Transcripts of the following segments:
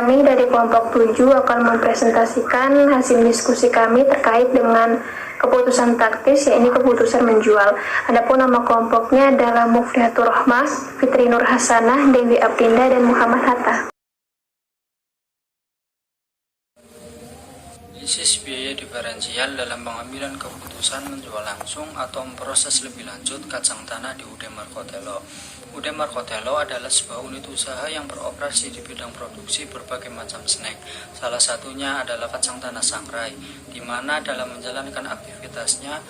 Kami dari kelompok 7 akan mempresentasikan hasil diskusi kami terkait dengan keputusan taktis, yaitu keputusan menjual. Adapun nama kelompoknya adalah Muflihatur Rahmah, Fitri Nur Hasanah, Dewi Abdinda, dan Muhammad Hatta. Analisis biaya diferensial dalam pengambilan keputusan menjual langsung atau memproses lebih lanjut kacang tanah di UD Markotelo. UD Markotelo adalah sebuah unit usaha yang beroperasi di bidang produksi berbagai macam snack. Salah satunya adalah kacang tanah sangrai, di mana dalam menjalankan aktivitasnya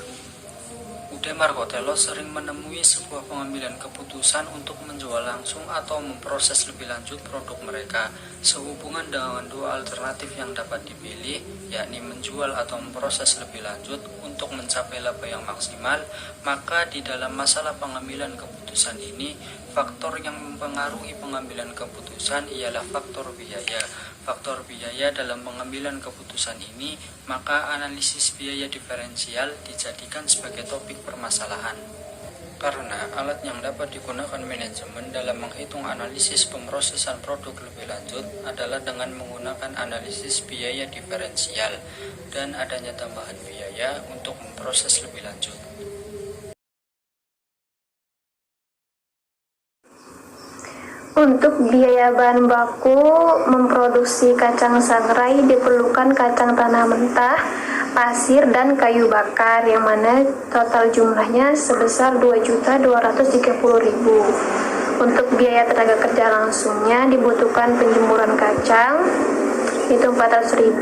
UD Markotelo sering menemui sebuah pengambilan keputusan untuk menjual langsung atau memproses lebih lanjut produk mereka. Sehubungan dengan dua alternatif yang dapat dipilih, yakni menjual atau memproses lebih lanjut untuk mencapai laba yang maksimal, maka di dalam masalah pengambilan keputusan ini, faktor yang mempengaruhi pengambilan keputusan ialah faktor biaya. Faktor biaya dalam pengambilan keputusan ini, maka analisis biaya diferensial dijadikan sebagai topik permasalahan. Karena alat yang dapat digunakan manajemen dalam menghitung analisis pemrosesan produk lebih lanjut adalah dengan menggunakan analisis biaya diferensial dan adanya tambahan biaya untuk memproses lebih lanjut. Untuk biaya bahan baku memproduksi kacang sangrai diperlukan kacang tanah mentah, pasir, dan kayu bakar, yang mana total jumlahnya sebesar 2.230.000. Untuk biaya tenaga kerja langsungnya dibutuhkan penjemuran kacang itu 400.000,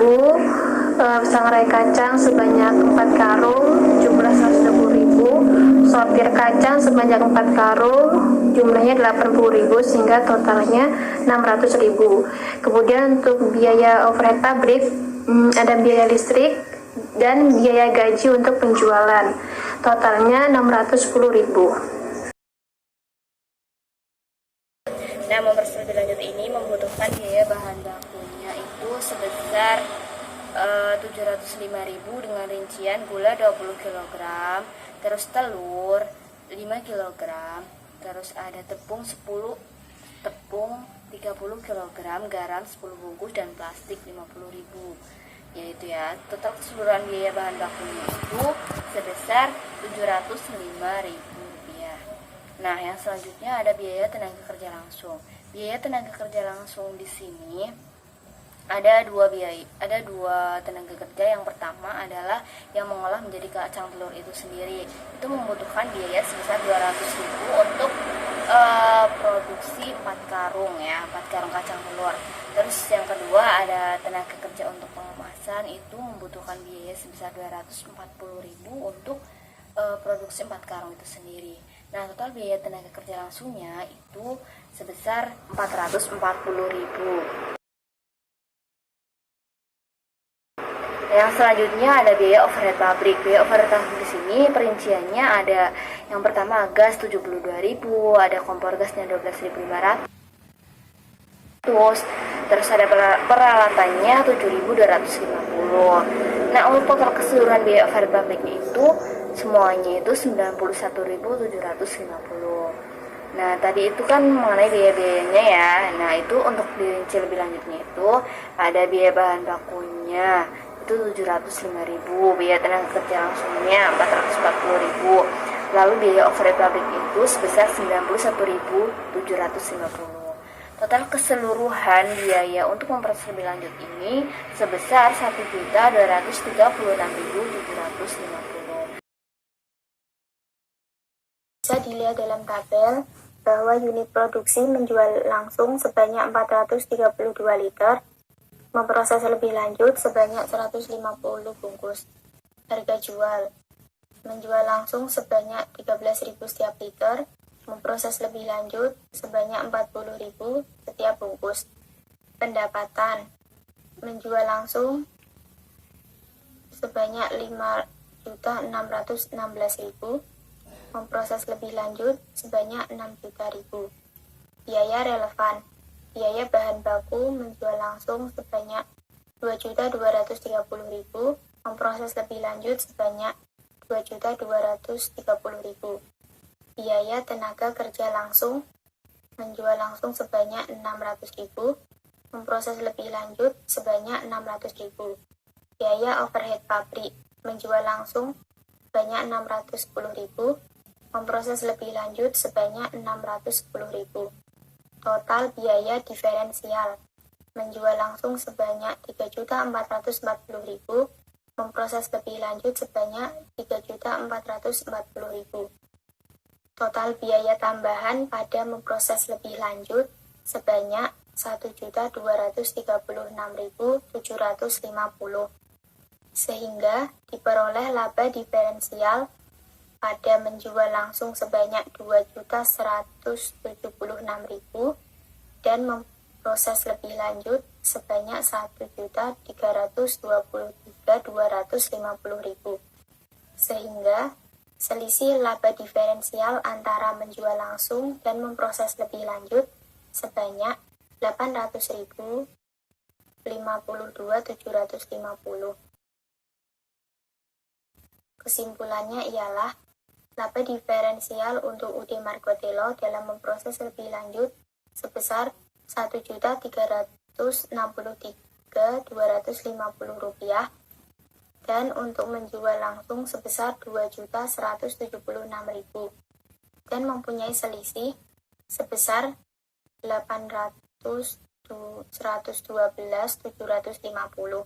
sangrai kacang sebanyak 4 karung jumlah 120.000, sortir kacang sebanyak 4 karung jumlahnya 80.000 sehingga totalnya 600.000. Kemudian untuk biaya overhead pabrik ada biaya listrik dan biaya gaji untuk penjualan, totalnya 610.000. Nah, memproses lebih lanjut ini membutuhkan biaya bahan bakunya itu sebesar 705.000 dengan rincian gula 20 kg, terus telur 5 kg, terus ada tepung 30 kg, garam 10 bungkus, dan plastik 50.000. Yaitu ya, total keseluruhan biaya bahan bakunya itu sebesar 705.000 rupiah. Nah, yang selanjutnya ada biaya tenaga kerja langsung. Biaya tenaga kerja langsung di sini ada dua tenaga kerja. Yang pertama adalah yang mengolah menjadi kacang telur itu sendiri. Itu membutuhkan biaya sebesar 200.000 untuk produksi 4 karung kacang telur. Terus yang kedua ada tenaga kerja untuk pengemasan, itu membutuhkan biaya sebesar 240.000 untuk produksi 4 karung itu sendiri. Nah, total biaya tenaga kerja langsungnya itu sebesar 440.000. Yang selanjutnya ada biaya overhead pabrik. Biaya overhead pabrik di sini perinciannya ada yang pertama gas 72.000, ada kompor gasnya 12.500. Terus ada peralatannya 7.250. Nah, untuk total keseluruhan biaya overhead pabriknya itu semuanya itu 91.750. Nah, tadi itu kan mengenai biaya-biayanya ya. Nah, itu untuk dirinci lebih lanjutnya itu ada biaya bahan bakunya itu 705.000, biaya tenaga kerja langsungnya 440.000. Lalu biaya overhead pabrik itu sebesar 91.750. Total keseluruhan biaya untuk memproses lebih lanjut ini sebesar 1.236.750. Bisa dilihat dalam tabel bahwa unit produksi menjual langsung sebanyak 432 liter, memproses lebih lanjut sebanyak 150 bungkus. Harga jual menjual langsung sebanyak 13.000 setiap liter, memproses lebih lanjut sebanyak 40.000 setiap bungkus. Pendapatan menjual langsung sebanyak 5.616.000, memproses lebih lanjut sebanyak 6.000.000. Biaya relevan, biaya bahan baku menjual langsung sebanyak 2.230.000, memproses lebih lanjut sebanyak 2.230.000. Biaya tenaga kerja langsung menjual langsung sebanyak 600.000, memproses lebih lanjut sebanyak 600.000. Biaya overhead pabrik menjual langsung sebanyak 610.000, memproses lebih lanjut sebanyak 610.000. Total biaya diferensial menjual langsung sebanyak 3.440.000, memproses lebih lanjut sebanyak 3.440.000. Total biaya tambahan pada memproses lebih lanjut sebanyak 1.236.750, sehingga diperoleh laba diferensial pada menjual langsung sebanyak 2.176.000 dan memproses lebih lanjut sebanyak 1.323.250.000, sehingga selisih laba diferensial antara menjual langsung dan memproses lebih lanjut sebanyak 800.000 52.750. Kesimpulannya ialah laba diferensial untuk UD Margotelo dalam memproses lebih lanjut sebesar Rp1.363.250 dan untuk menjual langsung sebesar Rp2.176.000 dan mempunyai selisih sebesar Rp112.750.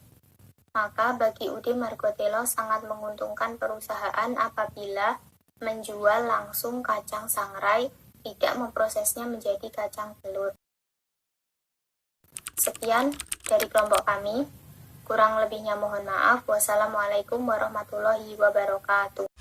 Maka bagi UD Margotelo sangat menguntungkan perusahaan apabila menjual langsung kacang sangrai, tidak memprosesnya menjadi kacang telur. Sekian dari kelompok kami. Kurang lebihnya mohon maaf. Wassalamualaikum warahmatullahi wabarakatuh.